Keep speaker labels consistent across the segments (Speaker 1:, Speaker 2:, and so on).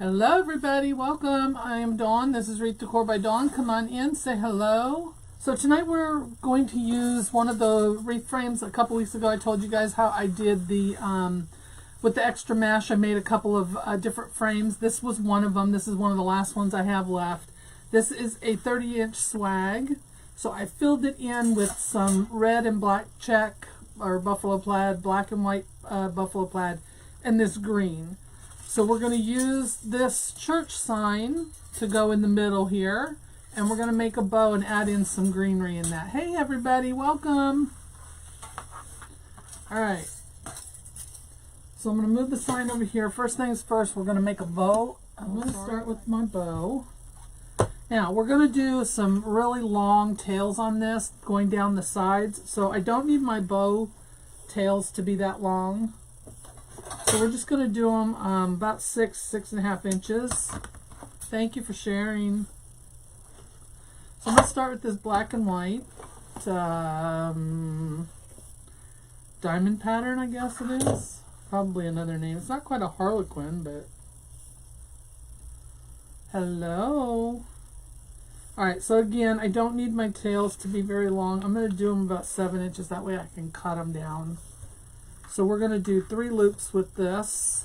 Speaker 1: Hello everybody, welcome. I am Dawn. This is Wreath Decor by Dawn. Come on in, say hello. So tonight we're going to use one of the wreath frames. A couple weeks ago I told you guys how I did the, with the extra mesh, I made a couple of different frames. This was one of them. This is one of the last ones I have left. This is a 30-inch swag. So I filled it in with some red and black check, or buffalo plaid, black and white buffalo plaid, and this green. So we're going to use this church sign to go in the middle here, and we're going to make a bow and add in some greenery in that. Hey everybody, welcome. Alright, so I'm going to move the sign over here. First things first, we're going to make a bow. I'm going to start with my bow. Now we're going to do some really long tails on this going down the sides, so I don't need my bow tails to be that long. So we're just going to do them about 6.5 inches. Thank you for sharing. So I'm going to start with this black and white diamond pattern, I guess it is. Probably another name. It's not quite a harlequin, but hello. Alright, so again, I don't need my tails to be very long. I'm going to do them about 7 inches. That way I can cut them down. So we're going to do 3 loops with this.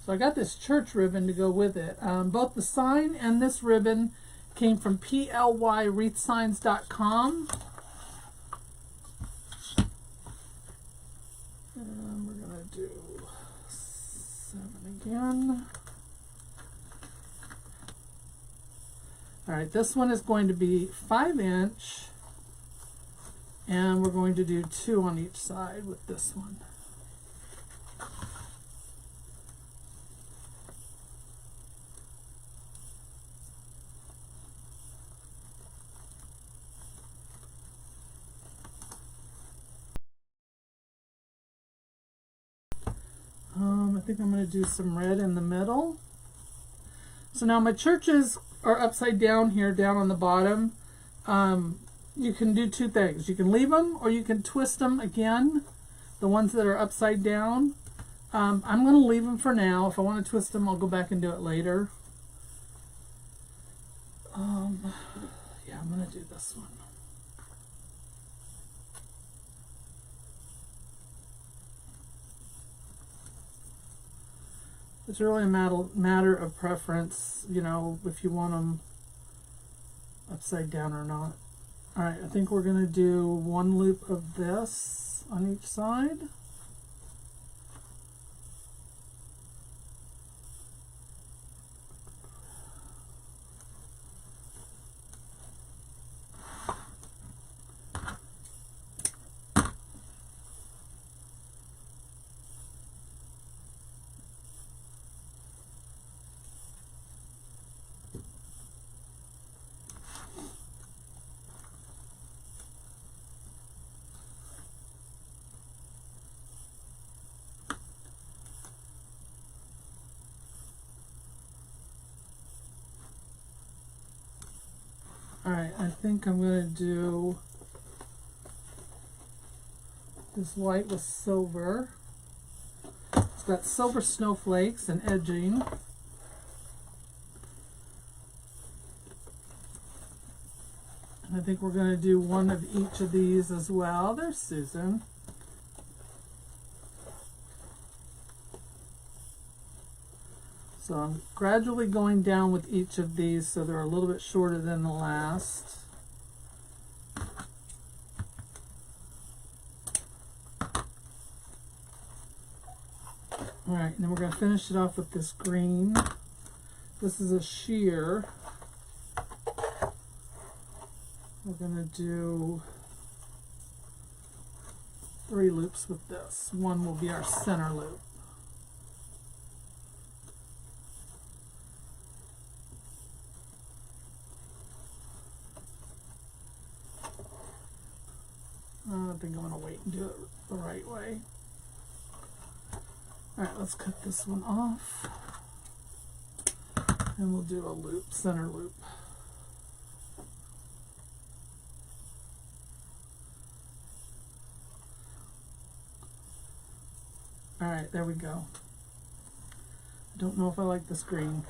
Speaker 1: So I got this church ribbon to go with it. Both the sign and this ribbon came from plywreathsigns.com. And we're going to do 7 again. Alright, this one is going to be 5-inch, and we're going to do 2 on each side with this one. I think I'm going to do some red in the middle. So now my churches are upside down here, down on the bottom. You can do 2 things. You can leave them, or you can twist them again, the ones that are upside down. I'm going to leave them for now. If I want to twist them, I'll go back and do it later. Yeah, I'm going to do this one. It's really a matter of preference, you know, if you want them upside down or not. Alright, I think we're going to do 1 loop of this on each side. Alright, I think I'm going to do this white with silver. It's got silver snowflakes and edging. And I think we're going to do 1 of each of these as well. There's Susan. So I'm gradually going down with each of these so they're a little bit shorter than the last. Alright, and then we're going to finish it off with this green. This is a sheer. We're going to do 3 loops with this. 1 will be our center loop. I think I'm going to wait and do it the right way. Alright, let's cut this one off. And we'll do a loop, center loop. All right, there we go. I don't know if I like this green.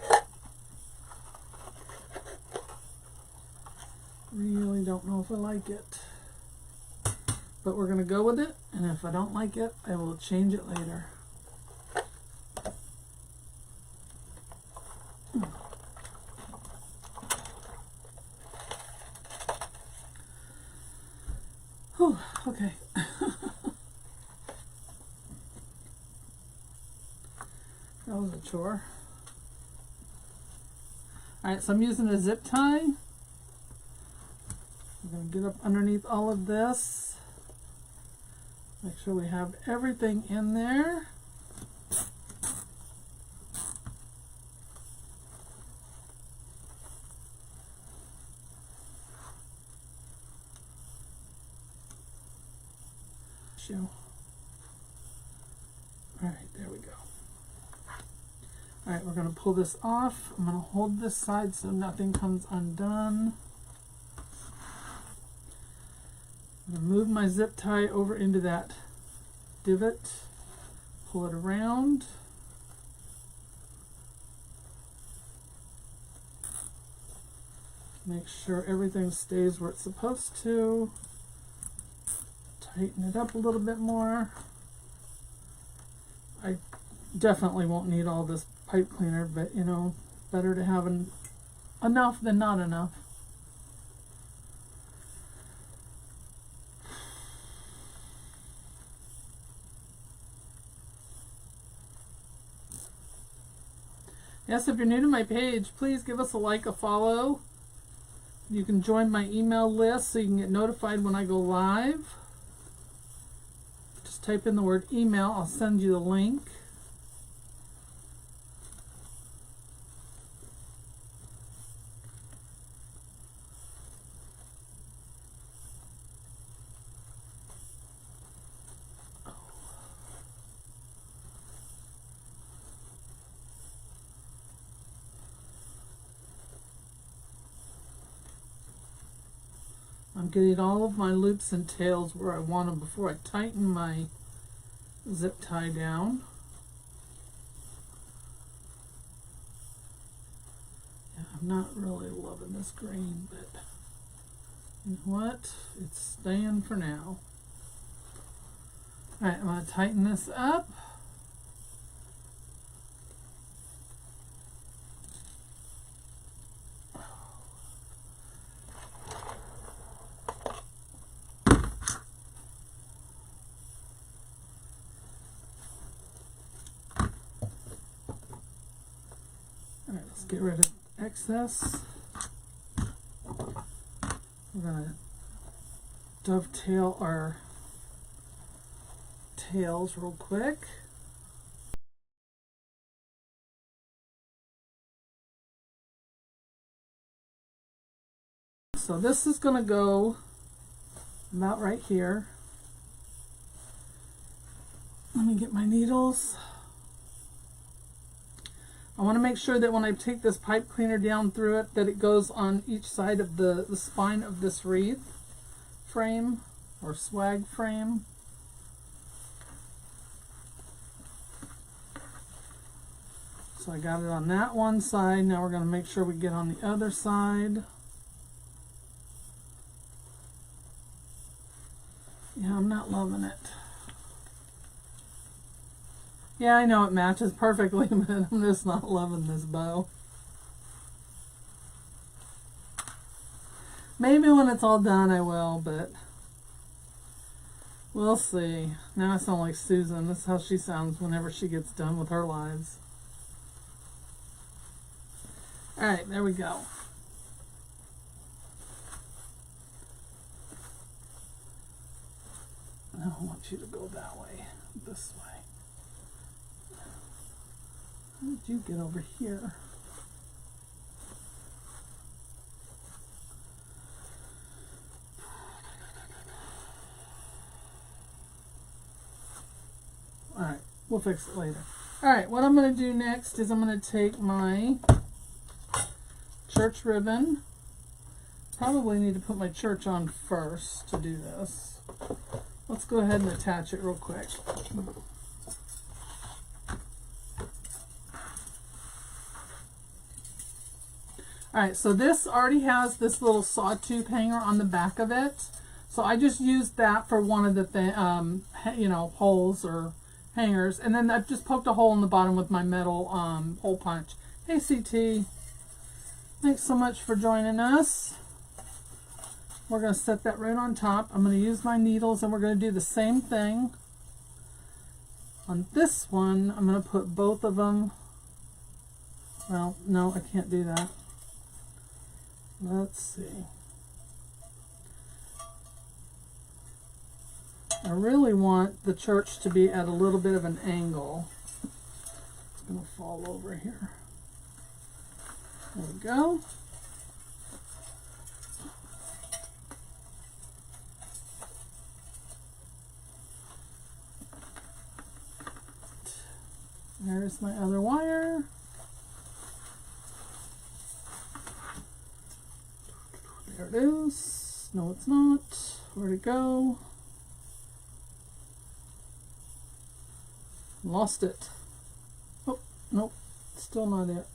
Speaker 1: Really don't know if I like it. But we're gonna go with it, and if I don't like it, I will change it later. Whew, okay. That was a chore. Alright, so I'm using a zip tie. I'm going to get up underneath all of this. Make sure we have everything in there. Alright, there we go. Alright, we're going to pull this off. I'm going to hold this side so nothing comes undone. I'm going to move my zip tie over into that divot, pull it around. Make sure everything stays where it's supposed to. Tighten it up a little bit more. I definitely won't need all this pipe cleaner, but you know, better to have enough than not enough. Yes, if you're new to my page, please give us a like, a follow. You can join my email list so you can get notified when I go live. Just type in the word email, I'll send you the link. I'm getting all of my loops and tails where I want them before I tighten my zip tie down. Yeah, I'm not really loving this green, but you know what? It's staying for now. Alright, I'm going to tighten this up. Let's get rid of excess. We're going to dovetail our tails real quick. So this is going to go about right here. Let me get my needles. I want to make sure that when I take this pipe cleaner down through it, that it goes on each side of the spine of this wreath frame or swag frame. So I got it on that one side. Now we're going to make sure we get on the other side. Yeah, I'm not loving it. Yeah, I know it matches perfectly, but I'm just not loving this bow. Maybe when it's all done I will, but we'll see. Now I sound like Susan. This is how she sounds whenever she gets done with her lives. Alright, there we go. Now I want you to go that way, this way. How did you get over here? Alright, we'll fix it later. Alright, what I'm going to do next is I'm going to take my church ribbon. Probably need to put my church on first to do this. Let's go ahead and attach it real quick. All right, so this already has this little sawtooth hanger on the back of it. So I just used that for one of the you know, holes or hangers. And then I've just poked a hole in the bottom with my metal hole punch. Hey, CT. Thanks so much for joining us. We're going to set that right on top. I'm going to use my needles and we're going to do the same thing. On this one, I'm going to put both of them. Well, no, I can't do that. Let's see. I really want the church to be at a little bit of an angle. It's going to fall over here. There we go. There's my other wire. There it is. No, it's not. Where'd it go? Lost it. Oh, nope. Still not it.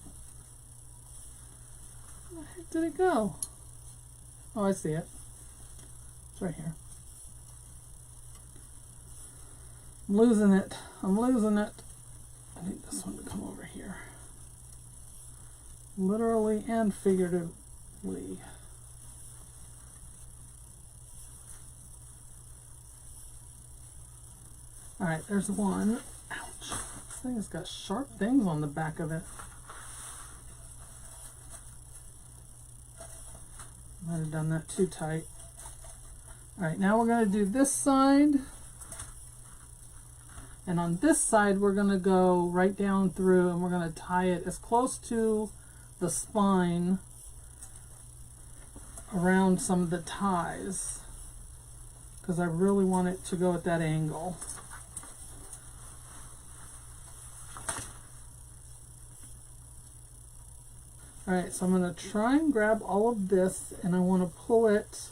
Speaker 1: Where the heck did it go? Oh, I see it. It's right here. I'm losing it. I'm losing it. I need this one to come over here. Literally and figuratively. Alright, there's one. Ouch. This thing has got sharp things on the back of it. Might have done that too tight. Alright, now we're going to do this side. And on this side, we're going to go right down through and we're going to tie it as close to the spine around some of the ties. Because I really want it to go at that angle. Alright, so I'm going to try and grab all of this and I want to pull it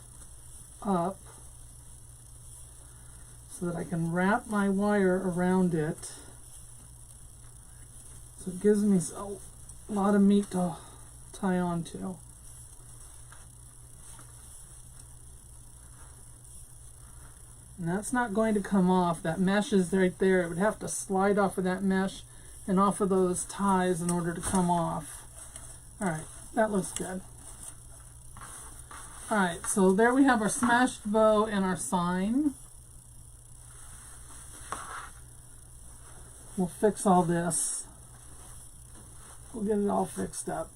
Speaker 1: up so that I can wrap my wire around it. So it gives me a lot of meat to tie onto. And that's not going to come off. That mesh is right there. It would have to slide off of that mesh and off of those ties in order to come off. Alright, that looks good. Alright, so there we have our smashed bow and our sign. We'll fix all this. We'll get it all fixed up.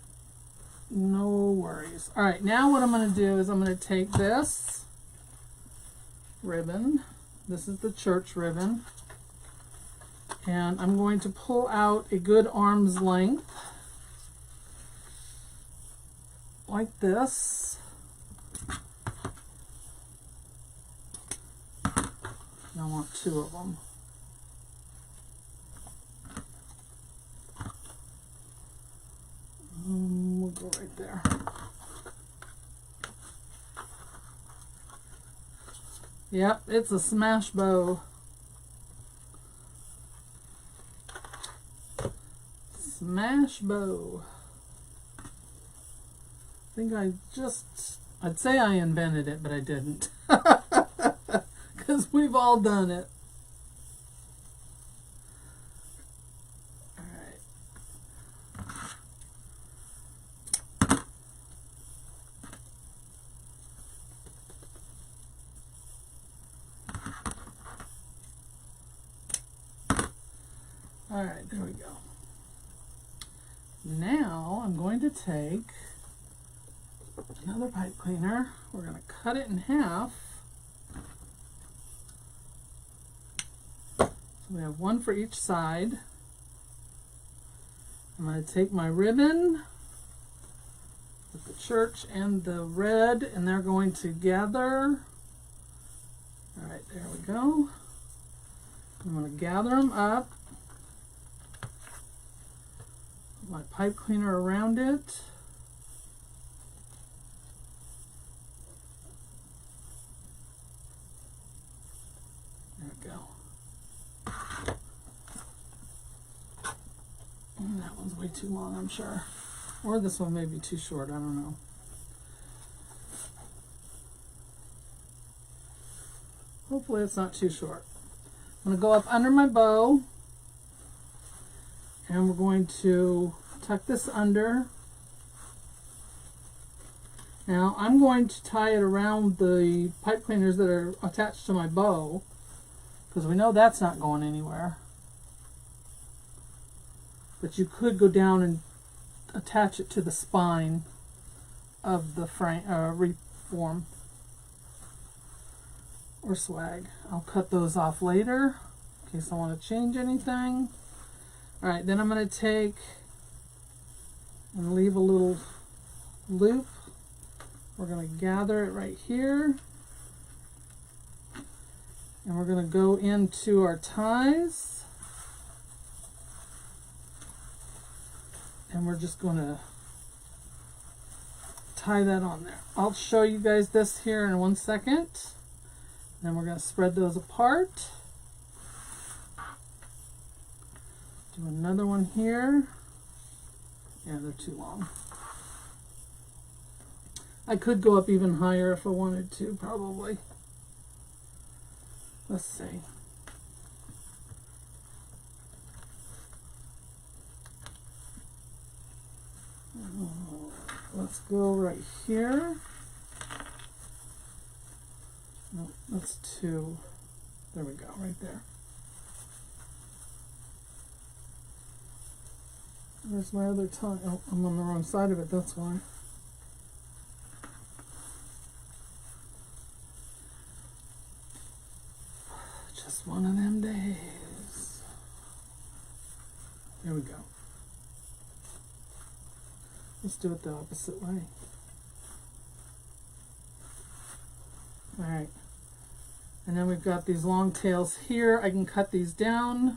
Speaker 1: No worries. Alright, now what I'm going to do is I'm going to take this ribbon. This is the church ribbon. And I'm going to pull out a good arm's length. Like this. I want two of them. We'll go right there. Yep, it's a smash bow. Smash bow. I think I'd say I invented it, but I didn't. Because we've all done it. Alright, there we go. Now I'm going to take another pipe cleaner. We're going to cut it in half. So we have one for each side. I'm going to take my ribbon with the church and the red, and they're going together. Alright, there we go. I'm going to gather them up. Put my pipe cleaner around it. There we go. That one's way too long, I'm sure. Or this one may be too short, I don't know. Hopefully it's not too short. I'm going to go up under my bow, and we're going to tuck this under. Now I'm going to tie it around the pipe cleaners that are attached to my bow, because we know that's not going anywhere. But you could go down and attach it to the spine of the frame, wreath form or swag. I'll cut those off later in case I want to change anything. Alright, then I'm going to take and leave a little loop. We're going to gather it right here, and we're going to go into our ties, and we're just going to tie that on there. I'll show you guys this here in 1 second. Then we're going to spread those apart. Do another one here. Yeah, they're too long. I could go up even higher if I wanted to, probably. Let's see. Let's go right here. No, that's 2. There we go, right there. Where's my other tie? Oh, I'm on the wrong side of it, that's why. Just one of them days. There we go. Let's do it the opposite way. Alright. And then we've got these long tails here. I can cut these down,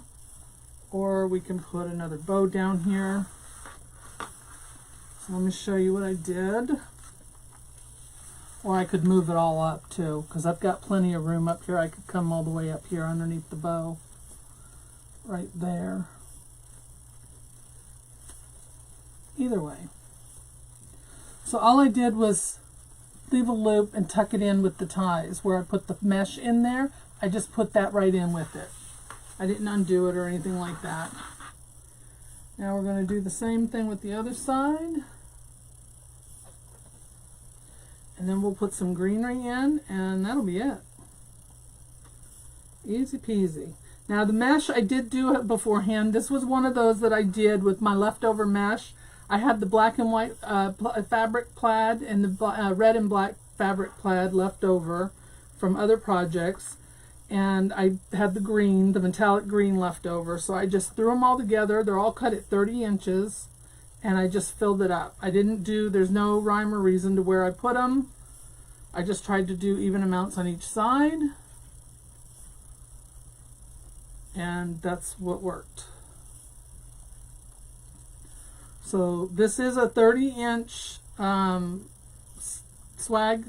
Speaker 1: or we can put another bow down here. So let me show you what I did. Or I could move it all up too, because I've got plenty of room up here. I could come all the way up here underneath the bow. Right there. Either way. So all I did was leave a loop and tuck it in with the ties. Where I put the mesh in there, I just put that right in with it. I didn't undo it or anything like that. Now we're going to do the same thing with the other side. And then we'll put some greenery in, and that'll be it. Easy peasy. Now the mesh, I did do it beforehand. This was one of those that I did with my leftover mesh. I had the black and white fabric plaid and the red and black fabric plaid left over from other projects. And I had the green, the metallic green left over. So I just threw them all together. They're all cut at 30 inches. And I just filled it up. I didn't do, there's no rhyme or reason to where I put them. I just tried to do even amounts on each side. And that's what worked. So this is a 30-inch swag,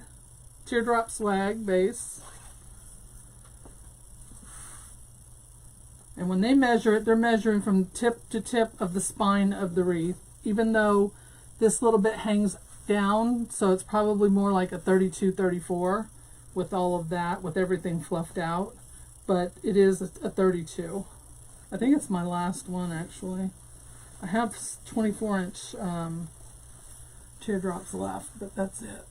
Speaker 1: teardrop swag base. And when they measure it, they're measuring from tip to tip of the spine of the wreath, even though this little bit hangs down, so it's probably more like a 32, 34 with all of that, with everything fluffed out. But it is a 32. I think it's my last one, actually. I have 24-inch teardrops left, but that's it.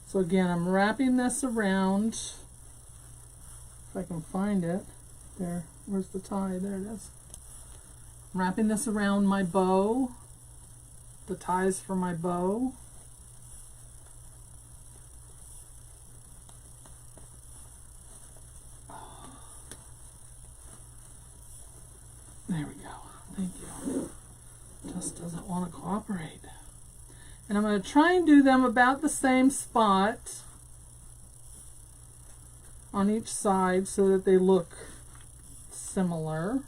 Speaker 1: So again, I'm wrapping this around, if I can find it. There, where's the tie? There it is. I'm wrapping this around my bow, the ties for my bow. There we go. Thank you. Just doesn't want to cooperate. And I'm going to try and do them about the same spot on each side so that they look similar.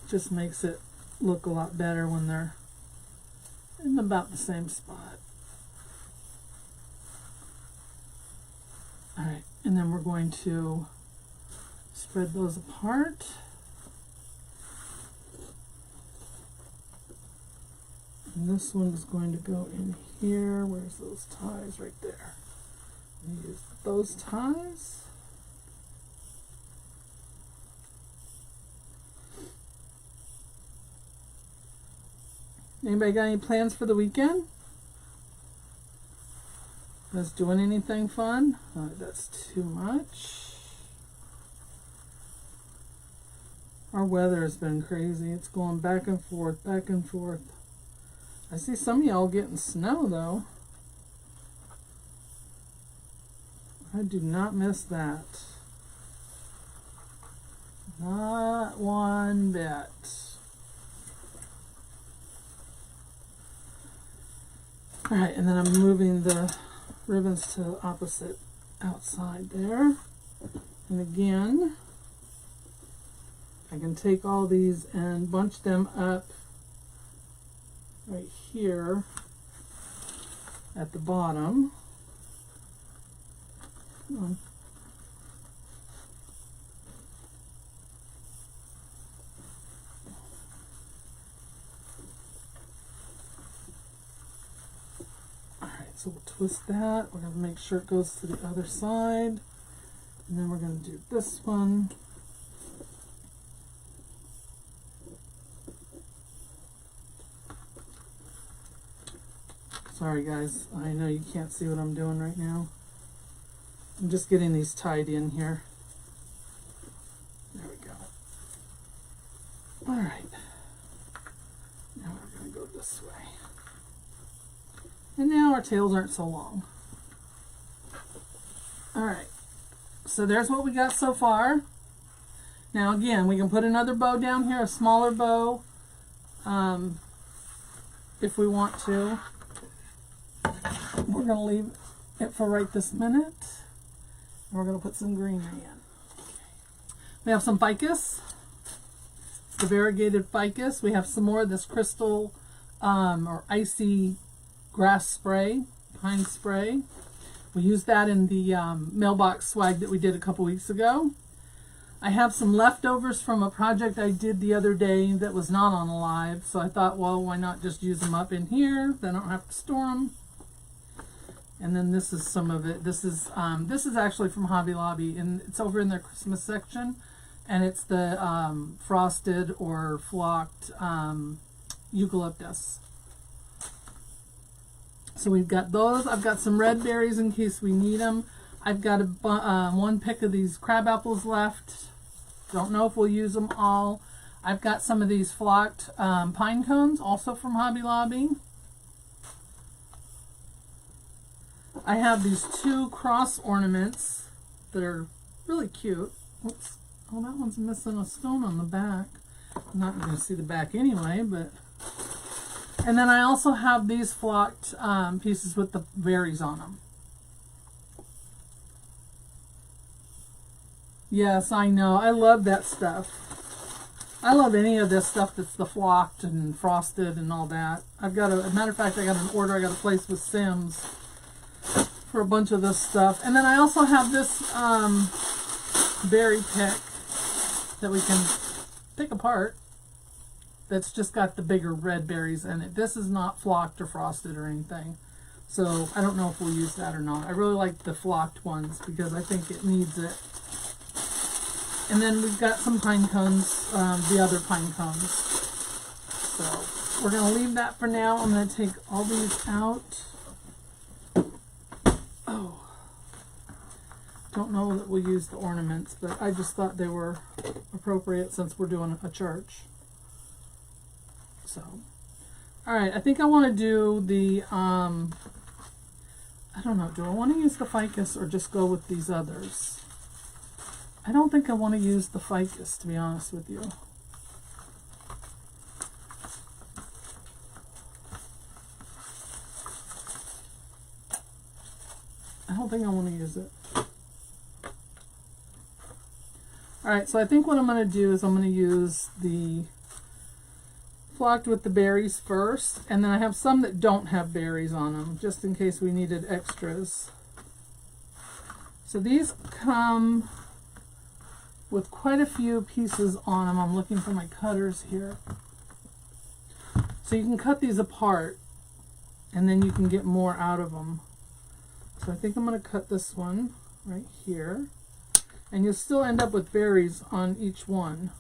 Speaker 1: Just makes it look a lot better when they're in about the same spot. then we're going to spread those apart. And this one is going to go in here. Where's those ties? Right there. Use those ties. Anybody got any plans for the weekend? Guys doing anything fun? That's too much. Our weather has been crazy. It's going back and forth, back and forth. I see some of y'all getting snow though. I do not miss that. Not one bit. Alright, and then I'm moving the ribbons to the opposite outside there. And again, I can take all these and bunch them up right here at the bottom. Come on. So we'll twist that. We're going to make sure it goes to the other side. And then we're going to do this one. Sorry guys, I know you can't see what I'm doing right now. I'm just getting these tied in here. There we go. Alright. Now we're going to go this way. And now our tails aren't so long. Alright, so there's what we got so far. Now again, we can put another bow down here, a smaller bow, if we want to. We're going to leave it for right this minute. And we're going to put some greenery in. We have some ficus, the variegated ficus. We have some more of this crystal or icy grass spray, pine spray. We used that in the mailbox swag that we did a couple weeks ago. I have some leftovers from a project I did the other day that was not on Alive, so I thought, well, why not just use them up in here? Then I don't have to store them. And then this is some of it. This is actually from Hobby Lobby, and it's over in their Christmas section, and it's the frosted or flocked eucalyptus. So we've got those. I've got some red berries in case we need them. I've got one pick of these crab apples left. Don't know if we'll use them all. I've got some of these flocked pine cones, also from Hobby Lobby. I have these two cross ornaments that are really cute. Oops. Oh, that one's missing a stone on the back. I'm not going to see the back anyway, but... And then I also have these flocked pieces with the berries on them. Yes, I know. I love that stuff. I love any of this stuff that's the flocked and frosted and all that. I've got a matter of fact, I got an order I got to place with Sims for a bunch of this stuff. And then I also have this berry pick that we can pick apart. That's just got the bigger red berries in it. This is not flocked or frosted or anything. So I don't know if we'll use that or not. I really like the flocked ones because I think it needs it. And then we've got some pine cones, the other pine cones. So we're going to leave that for now. I'm going to take all these out. Oh. Don't know that we'll use the ornaments, but I just thought they were appropriate since we're doing a church. So, all right, I think I want to do the, I don't know, do I want to use the ficus or just go with these others? I don't think I want to use the ficus, to be honest with you. I don't think I want to use it. All right, so I think what I'm going to do is I'm going to use the flocked with the berries first, and then I have some that don't have berries on them, just in case we needed extras. So these come with quite a few pieces on them. I'm looking for my cutters here. So you can cut these apart and then you can get more out of them. So I think I'm going to cut this one right here. And you'll still end up with berries on each one.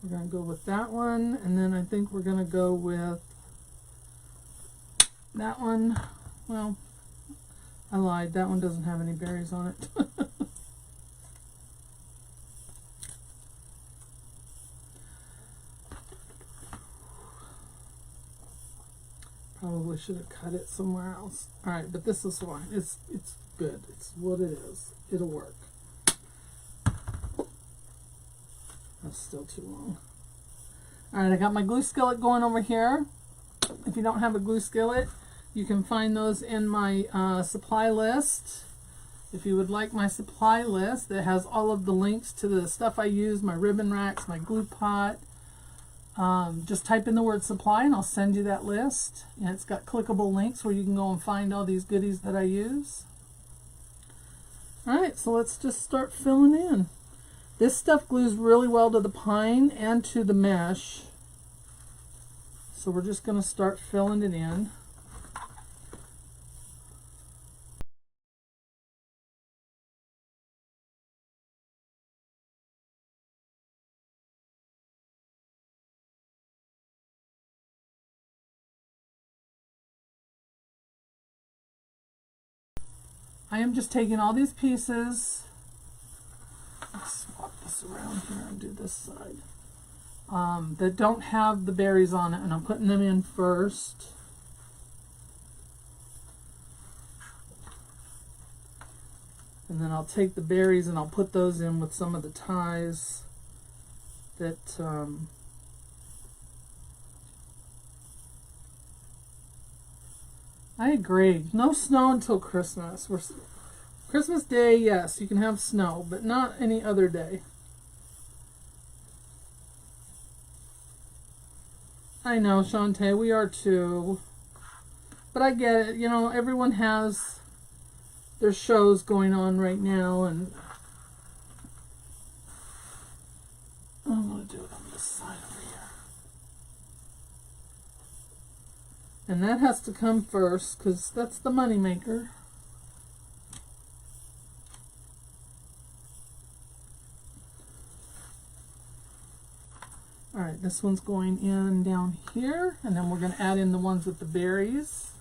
Speaker 1: We're going to go with that one, and then I think we're going to go with that one. Well, I lied. That one doesn't have any berries on it. Probably should have cut it somewhere else. All right, but this is fine. It's good. It's what it is. It'll work. That's still too long. All right, I got my glue skillet going over here. If you don't have a glue skillet, you can find those in my supply list. If you would like my supply list that has all of the links to the stuff I use, my ribbon racks, my glue pot, just type in the word supply and I'll send you that list. And it's got clickable links where you can go and find all these goodies that I use. All right, so let's just start filling in. This stuff glues really well to the pine and to the mesh. So we're just going to start filling it in. I am just taking all these pieces. Let's swap this around here and do this side. That don't have the berries on it, and I'm putting them in first. And then I'll take the berries and I'll put those in with some of the ties that I agree. No snow until Christmas. Christmas Day, yes, you can have snow, but not any other day. I know, Shantae, we are too. But I get it. You know, everyone has their shows going on right now, and I'm going to do it on this side over here. And that has to come first, because that's the money maker. All right, this one's going in down here, and then we're going to add in the ones with the berries.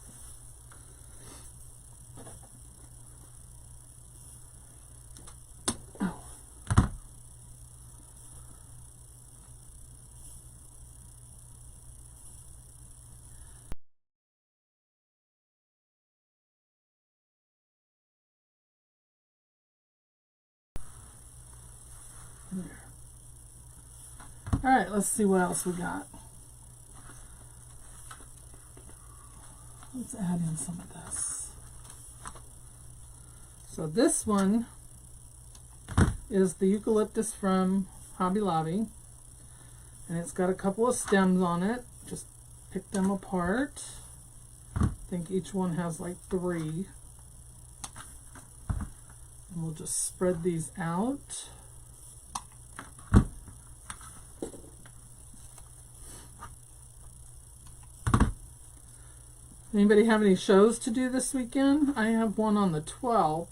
Speaker 1: Oh. There. All right, let's see what else we got. Let's add in some of this. So this one is the eucalyptus from Hobby Lobby, and it's got a couple of stems on it. Just pick them apart. I think each one has like 3. And we'll just spread these out. Anybody have any shows to do this weekend? I have one on the 12th.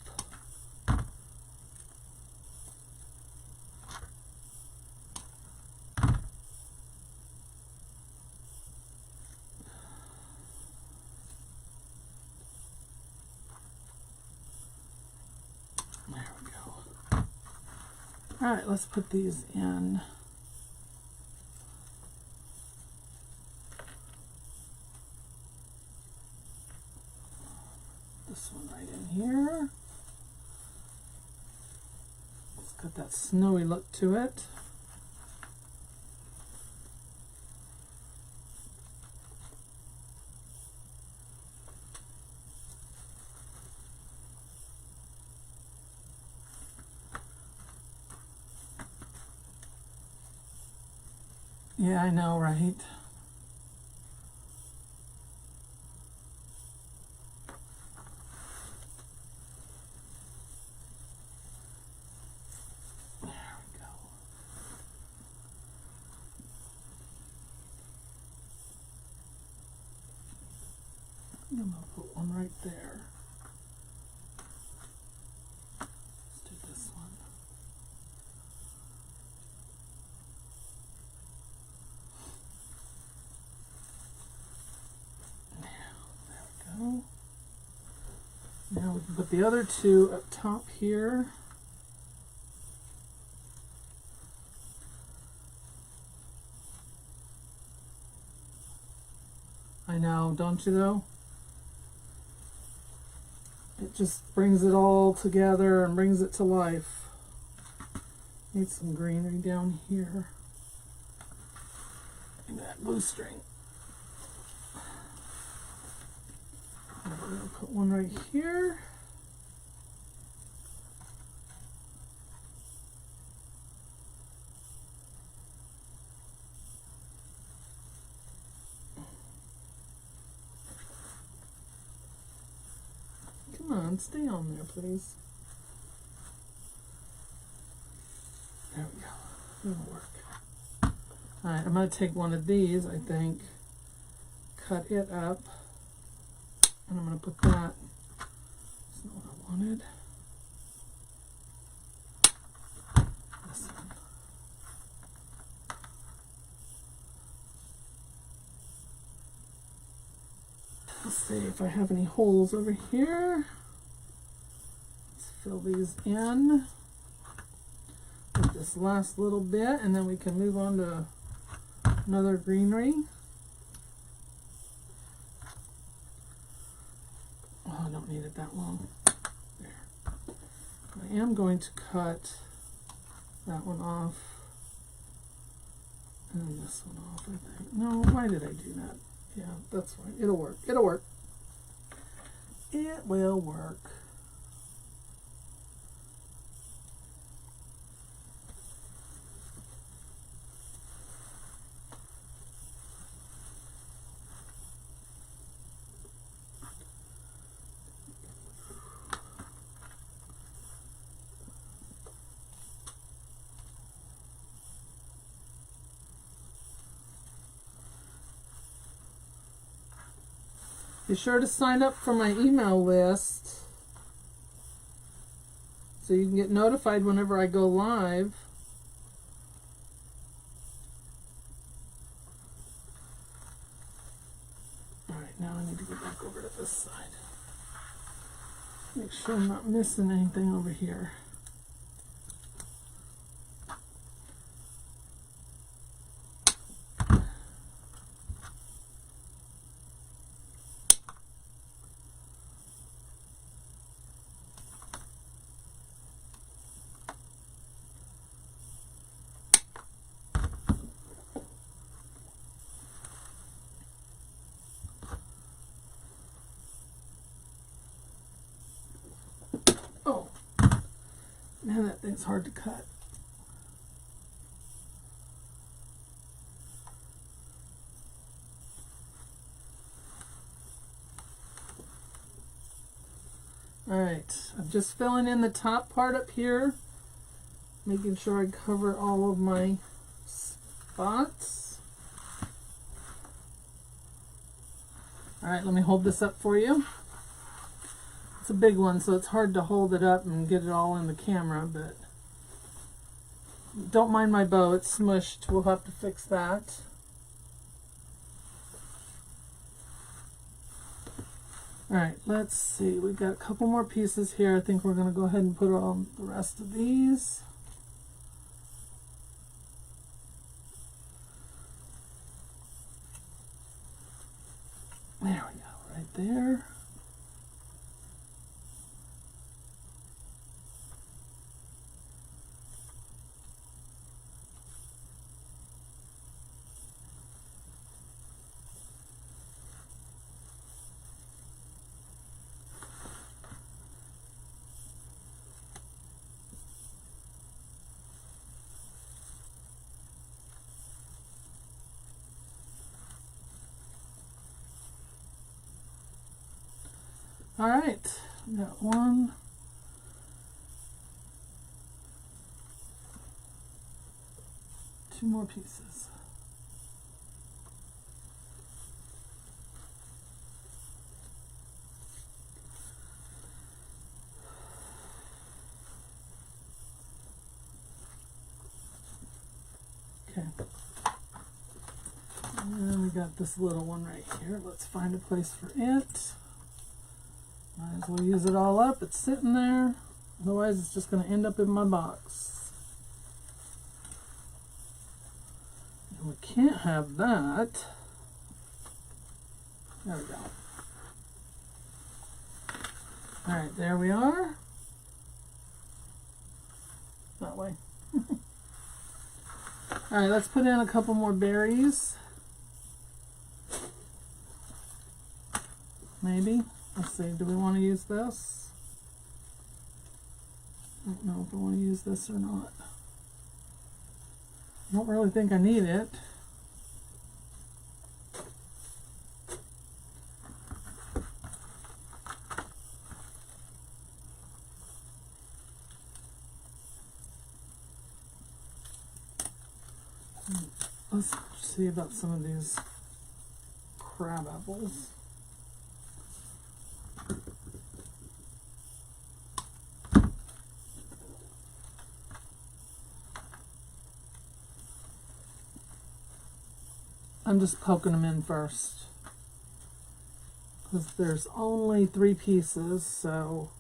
Speaker 1: There we go. All right, let's put these in. This one right in here. It's got that snowy look to it. Yeah, I know, right? I'm going to put one right there. Let's do this one. There we go. Now we can put the other two up top here. I know, don't you though? It just brings it all together and brings it to life. Need some greenery down here. And that blue string. And we're going to put one right here. Come on, stay on there, please. There we go. That'll work. Alright, I'm going to take one of these, I think, cut it up, and I'm going to put that. That's not what I wanted. This one. Let's see if I have any holes over here. Let's fill these in with this last little bit, and then we can move on to another greenery. Oh, I don't need it that long. There. I am going to cut that one off and this one off, I think. No, why did I do that? Yeah, that's fine. It'll work. It'll work. It will work. Be sure to sign up for my email list so you can get notified whenever I go live. Alright, now I need to get back over to this side. Make sure I'm not missing anything over here. Oh, man, that thing's hard to cut. Alright, I'm just filling in the top part up here, making sure I cover all of my spots. Alright, let me hold this up for you. It's a big one, so it's hard to hold it up and get it all in the camera, but don't mind my bow, it's smushed. We'll have to fix that. Alright, let's see. We've got a couple more pieces here. I think we're going to go ahead and put on the rest of these. There we go, right there. All right, got one. Two more pieces. Okay. And we got this little one right here. Let's find a place for it. Might as well use it all up. It's sitting there. Otherwise, it's just going to end up in my box. And we can't have that. There we go. Alright, there we are. That way. Alright, let's put in a couple more berries. Maybe. Let's see, do we want to use this? I don't know if I want to use this or not. I don't really think I need it. Let's see about some of these crab apples. I'm just poking them in first because there's only 3 pieces, so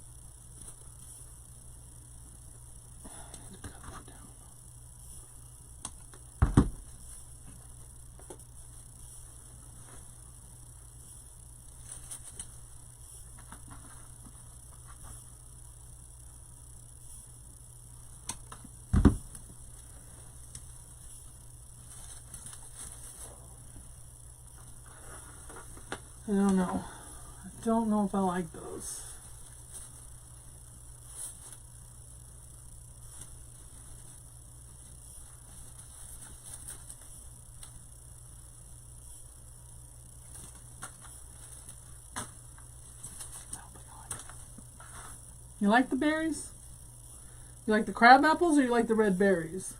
Speaker 1: I don't know. I don't know if I like those. You like the berries? You like the crab apples or you like the red berries?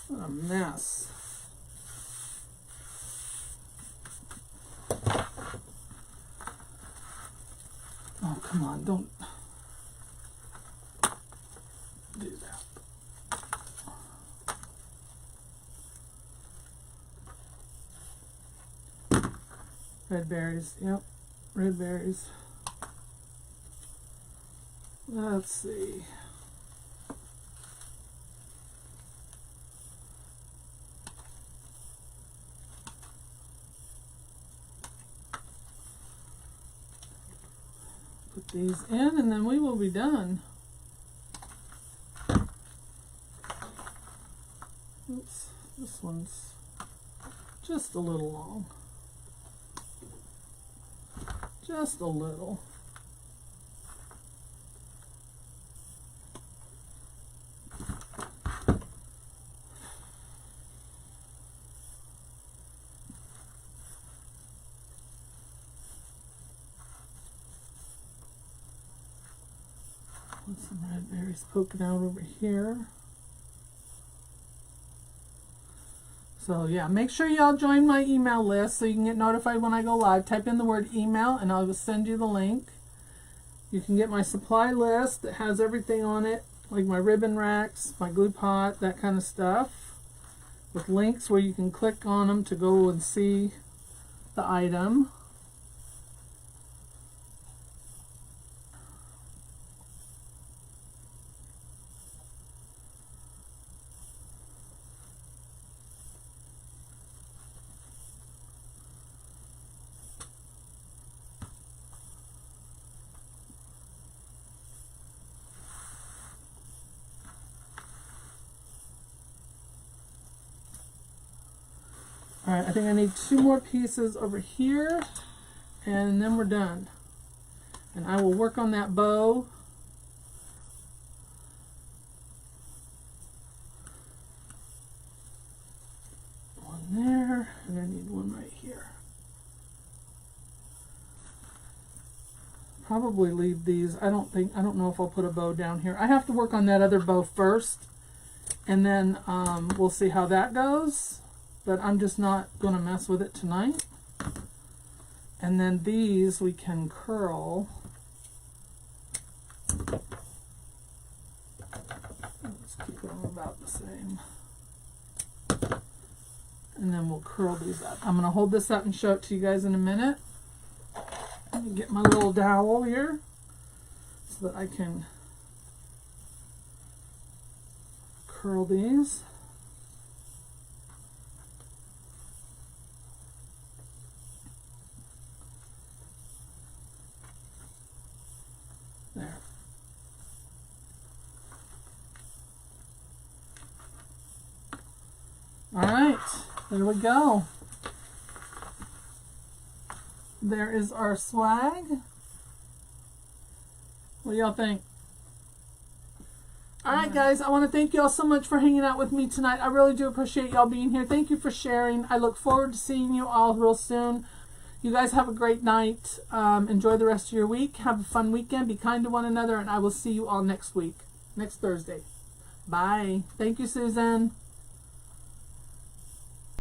Speaker 1: What a mess. Oh, come on, don't do that. Red berries, yep, red berries. Let's see. Put these in and then we will be done. Oops, this one's just a little long. Just a little. Put some red berries poking out over here. So yeah, make sure y'all join my email list so you can get notified when I go live. Type in the word email and I'll send you the link. You can get my supply list that has everything on it, like my ribbon racks, my glue pot, that kind of stuff, with links where you can click on them to go and see the item. Alright, I think I need 2 more pieces over here, and then we're done. And I will work on that bow. One there, and I need one right here. Probably leave these. I don't know if I'll put a bow down here. I have to work on that other bow first, and then we'll see how that goes. But I'm just not going to mess with it tonight. And then these we can curl. Let's keep them about the same. And then we'll curl these up. I'm going to hold this up and show it to you guys in a minute. Let me get my little dowel here so that I can curl these. There. All right, there we go. There is our swag. What do y'all think? All right, guys, I want to thank y'all so much for hanging out with me tonight. I really do appreciate y'all being here. Thank you for sharing. I look forward to seeing you all real soon. You guys have a great night. Enjoy the rest of your week. Have a fun weekend. Be kind to one another, and I will see you all next week, next Thursday. Bye. Thank you, Susan.